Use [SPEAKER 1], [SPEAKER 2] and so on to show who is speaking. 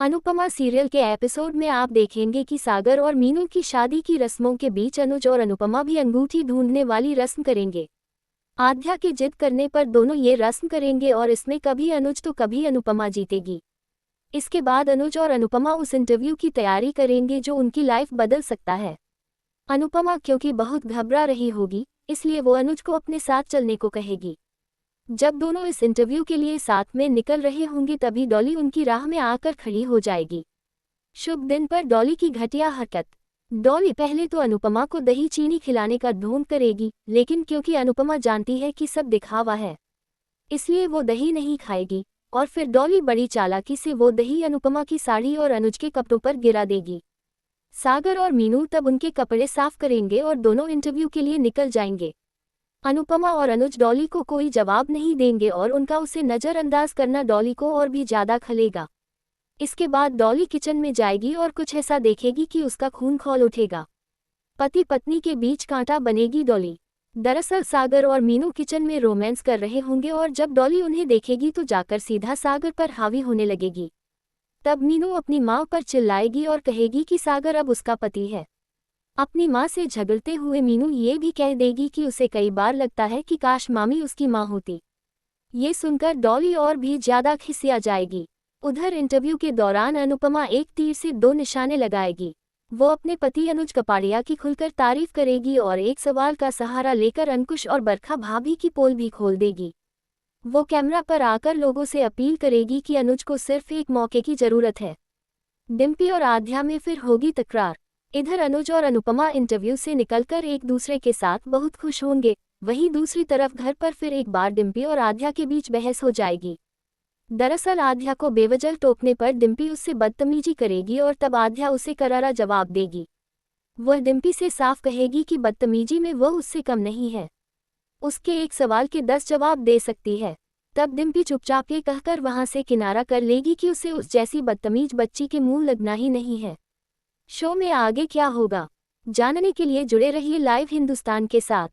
[SPEAKER 1] Anupama serial के episode में आप देखेंगे कि सागर और मीनू की शादी की रस्मों के बीच अनुज और अनुपमा भी अंगूठी ढूंढने वाली रस्म करेंगे। आध्या के जिद करने पर दोनों ये रस्म करेंगे और इसमें कभी अनुज तो कभी अनुपमा जीतेगी। इसके बाद अनुज और अनुपमा उस इंटरव्यू की तैयारी करेंगे जो उनकी लाइफ बदल सकता है। अनुपमा क्योंकि बहुत घबरा रही होगी, इसलिए वो अनुज को अपने साथ चलने को कहेगी। जब दोनों इस इंटरव्यू के लिए साथ में निकल रहे होंगे तभी डॉली उनकी राह में आकर खड़ी हो जाएगी। शुभ दिन पर डॉली की घटिया हरकत। डॉली पहले तो अनुपमा को दही चीनी खिलाने का ढोंग करेगी, लेकिन क्योंकि अनुपमा जानती है कि सब दिखावा है, इसलिए वो दही नहीं खाएगी और फिर डॉली बड़ी चालाकी से वो दही अनुपमा की साड़ी और अनुज के कपड़ों पर गिरा देगी। सागर और मीनू तब उनके कपड़े साफ करेंगे और दोनों इंटरव्यू के लिए निकल जाएंगे। अनुपमा और अनुज डॉली को कोई जवाब नहीं देंगे और उनका उसे नज़रअंदाज करना डॉली को और भी ज़्यादा खलेगा। इसके बाद डॉली किचन में जाएगी और कुछ ऐसा देखेगी कि उसका खून खौल उठेगा। पति पत्नी के बीच कांटा बनेगी डॉली। दरअसल सागर और मीनू किचन में रोमांस कर रहे होंगे और जब डॉली उन्हें देखेगी तो जाकर सीधा सागर पर हावी होने लगेगी। तब मीनू अपनी माँ पर चिल्लाएगी और कहेगी कि सागर अब उसका पति है। अपनी माँ से झगड़ते हुए मीनू ये भी कह देगी कि उसे कई बार लगता है कि काश मामी उसकी माँ होती। ये सुनकर डॉली और भी ज्यादा खिसिया जाएगी। उधर इंटरव्यू के दौरान अनुपमा एक तीर से दो निशाने लगाएगी। वो अपने पति अनुज कपाड़िया की खुलकर तारीफ करेगी और एक सवाल का सहारा लेकर अंकुश और बरखा भाभी की पोल भी खोल देगी। वो कैमरा पर आकर लोगों से अपील करेगी कि अनुज को सिर्फ एक मौके की जरूरत है। डिम्पी और आध्या में फिर होगी तकरार। इधर अनुज और अनुपमा इंटरव्यू से निकलकर एक दूसरे के साथ बहुत खुश होंगे, वहीं दूसरी तरफ घर पर फिर एक बार डिम्पी और आध्या के बीच बहस हो जाएगी। दरअसल आध्या को बेवजह टोकने पर डिम्पी उससे बदतमीजी करेगी और तब आध्या उसे करारा जवाब देगी। वह डिम्पी से साफ कहेगी कि बदतमीजी में वह उससे कम नहीं है, उसके एक सवाल के 10 जवाब दे सकती है। तब डिम्पी चुपचाप ये कहकर वहां से किनारा कर लेगी कि उसे उस जैसी बदतमीज बच्ची के मुंह लगना ही नहीं है। शो में आगे क्या होगा जानने के लिए जुड़े रहिए लाइव हिंदुस्तान के साथ।